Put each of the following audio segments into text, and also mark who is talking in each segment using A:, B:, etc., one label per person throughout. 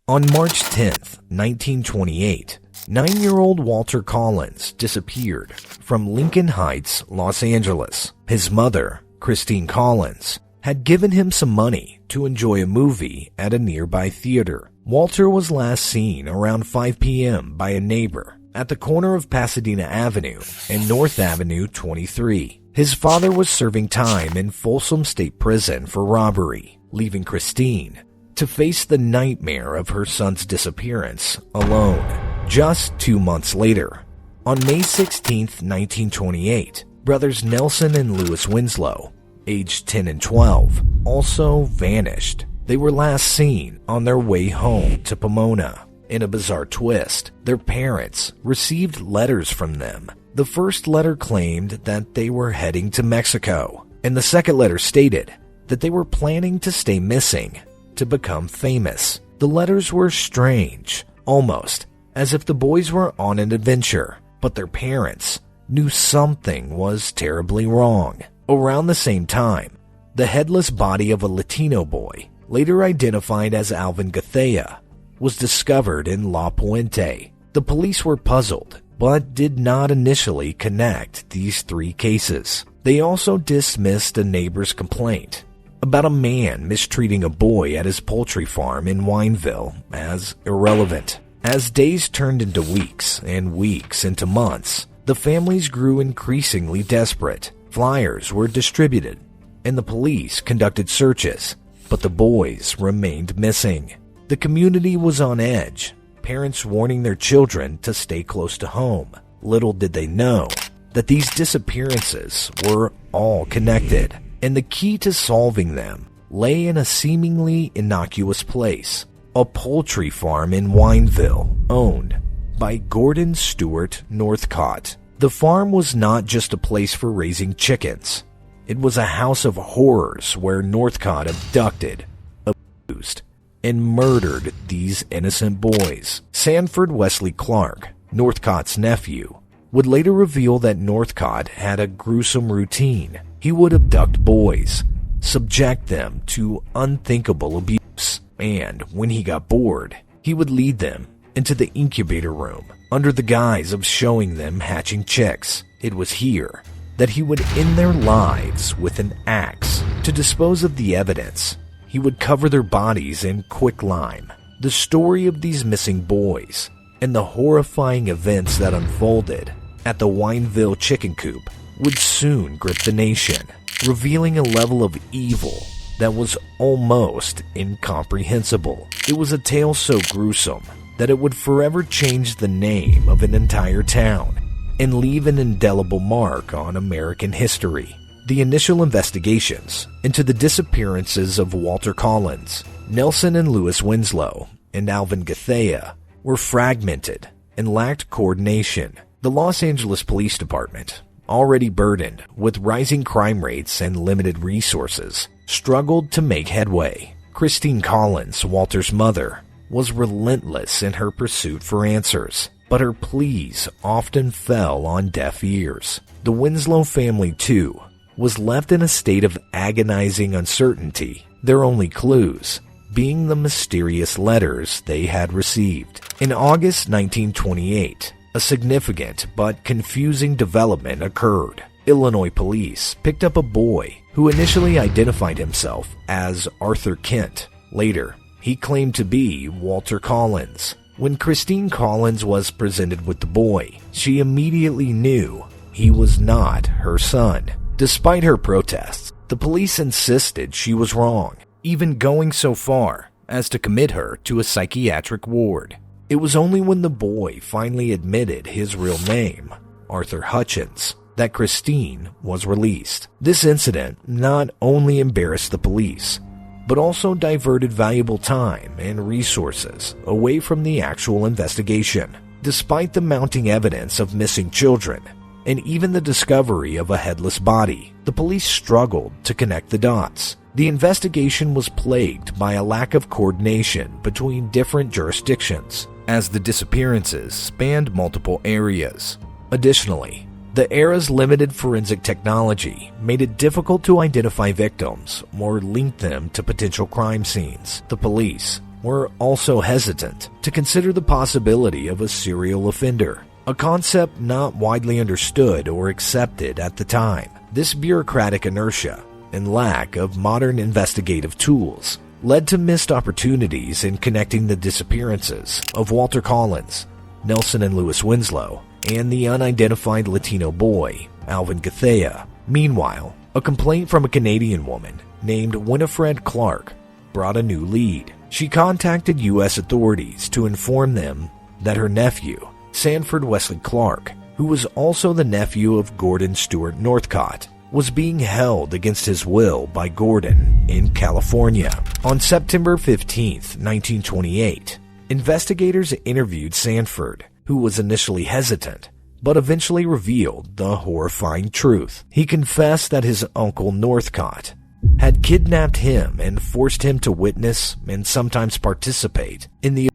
A: On March 10th, 1928, 9-year-old Walter Collins disappeared from Lincoln Heights, Los Angeles. His mother, Christine Collins, had given him some money to enjoy a movie at a nearby theater. Walter was last seen around 5 p.m. by a neighbor at the corner of Pasadena Avenue and North Avenue 23. His father was serving time in Folsom State Prison for robbery, leaving Christine to face the nightmare of her son's disappearance alone. Just 2 months later, on May 16, 1928, brothers Nelson and Lewis Winslow, aged 10 and 12, also vanished. They were last seen on their way home to Pomona. In a bizarre twist, their parents received letters from them. The first letter claimed that they were heading to Mexico, and the second letter stated that they were planning to stay missing to become famous. The letters were strange, almost as if the boys were on an adventure, but their parents knew something was terribly wrong. Around the same time, the headless body of a Latino boy, later identified as Alvin Gathea, was discovered in La Puente. The police were puzzled, but did not initially connect these three cases. They also dismissed a neighbor's complaint about a man mistreating a boy at his poultry farm in Wineville as irrelevant. As days turned into weeks and weeks into months, the families grew increasingly desperate. Flyers were distributed, and the police conducted searches, but the boys remained missing. The community was on edge, parents warning their children to stay close to home. Little did they know that these disappearances were all connected, and the key to solving them lay in a seemingly innocuous place, a poultry farm in Wineville, owned by Gordon Stewart Northcott. The farm was not just a place for raising chickens. It was a house of horrors where Northcott abducted, abused, and murdered these innocent boys. Sanford Wesley Clark, Northcott's nephew, would later reveal that Northcott had a gruesome routine. He would abduct boys, subject them to unthinkable abuse, and when he got bored, he would lead them into the incubator room under the guise of showing them hatching chicks. It was here that he would end their lives with an axe. To dispose of the evidence, he would cover their bodies in quicklime. The story of these missing boys and the horrifying events that unfolded at the Wineville chicken coop would soon grip the nation, revealing a level of evil that was almost incomprehensible. It was a tale so gruesome that it would forever change the name of an entire town and leave an indelible mark on American history. The initial investigations into the disappearances of Walter Collins, Nelson and Lewis Winslow, and Alvin Gathea were fragmented and lacked coordination. The Los Angeles Police Department, already burdened with rising crime rates and limited resources, struggled to make headway. Christine Collins, Walter's mother, was relentless in her pursuit for answers, but her pleas often fell on deaf ears. The Winslow family, too, was left in a state of agonizing uncertainty, their only clues being the mysterious letters they had received. In August 1928, a significant but confusing development occurred. Illinois police picked up a boy who initially identified himself as Arthur Kent. Later, he claimed to be Walter Collins. When Christine Collins was presented with the boy, she immediately knew he was not her son. Despite her protests, the police insisted she was wrong, even going so far as to commit her to a psychiatric ward. It was only when the boy finally admitted his real name, Arthur Hutchins, that Christine was released. This incident not only embarrassed the police, but also diverted valuable time and resources away from the actual investigation. Despite the mounting evidence of missing children, and even the discovery of a headless body, the police struggled to connect the dots. The investigation was plagued by a lack of coordination between different jurisdictions, as the disappearances spanned multiple areas. Additionally, the era's limited forensic technology made it difficult to identify victims or link them to potential crime scenes. The police were also hesitant to consider the possibility of a serial offender, a concept not widely understood or accepted at the time. This bureaucratic inertia and lack of modern investigative tools led to missed opportunities in connecting the disappearances of Walter Collins, Nelson and Louis Winslow, and the unidentified Latino boy, Alvin Gathea. Meanwhile, a complaint from a Canadian woman named Winifred Clark brought a new lead. She contacted U.S. authorities to inform them that her nephew, Sanford Wesley Clark, who was also the nephew of Gordon Stewart Northcott, was being held against his will by Gordon in California. On September 15, 1928, investigators interviewed Sanford, who was initially hesitant, but eventually revealed the horrifying truth. He confessed that his uncle Northcott had kidnapped him and forced him to witness and sometimes participate in the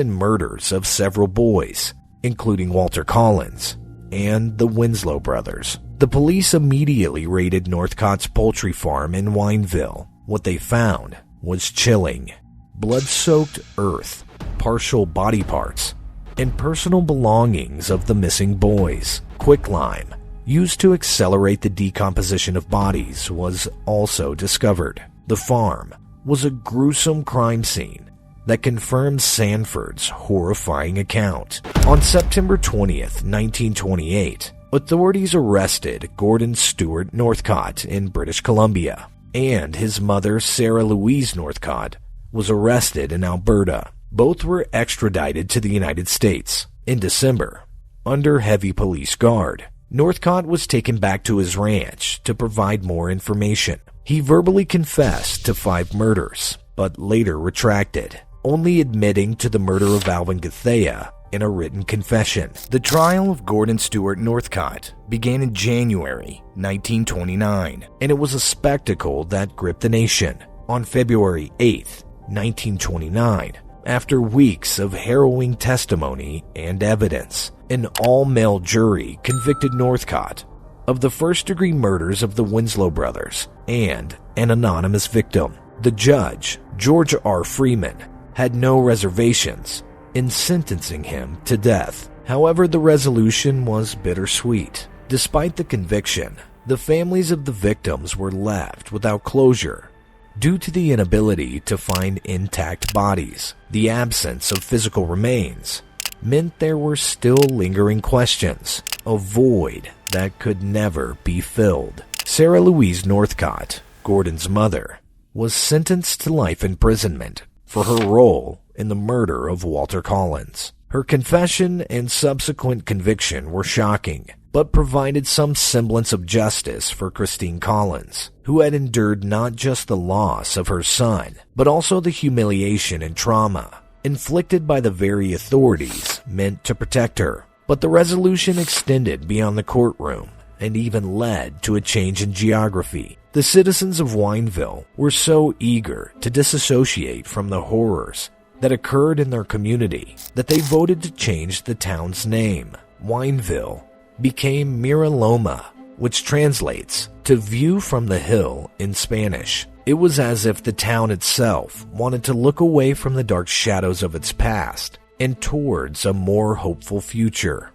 A: murders of several boys, including Walter Collins and the Winslow brothers. The police immediately raided Northcott's poultry farm in Wineville. What they found was chilling. Blood-soaked earth, partial body parts, and personal belongings of the missing boys. Quicklime, used to accelerate the decomposition of bodies, was also discovered. The farm was a gruesome crime scene that confirmed Sanford's horrifying account. On September 20th, 1928, authorities arrested Gordon Stewart Northcott in British Columbia, and his mother, Sarah Louise Northcott, was arrested in Alberta. Both were extradited to the United States. In December, under heavy police guard, Northcott was taken back to his ranch to provide more information. He verbally confessed to 5 murders, but later retracted, only admitting to the murder of Alvin Gathea in a written confession. The trial of Gordon Stewart Northcott began in January 1929, and it was a spectacle that gripped the nation. On February 8, 1929, after weeks of harrowing testimony and evidence, an all-male jury convicted Northcott of the first-degree murders of the Winslow brothers and an anonymous victim. The judge, George R. Freeman, had no reservations in sentencing him to death. However, the resolution was bittersweet. Despite the conviction, the families of the victims were left without closure due to the inability to find intact bodies. The absence of physical remains meant there were still lingering questions, a void that could never be filled. Sarah Louise Northcott, Gordon's mother, was sentenced to life imprisonment for her role in the murder of Walter Collins. Her confession and subsequent conviction were shocking, but provided some semblance of justice for Christine Collins, who had endured not just the loss of her son, but also the humiliation and trauma inflicted by the very authorities meant to protect her. But the resolution extended beyond the courtroom and even led to a change in geography. The citizens of Wineville were so eager to disassociate from the horrors that occurred in their community that they voted to change the town's name. Wineville became Mira Loma, which translates to view from the hill in Spanish. It was as if the town itself wanted to look away from the dark shadows of its past and towards a more hopeful future.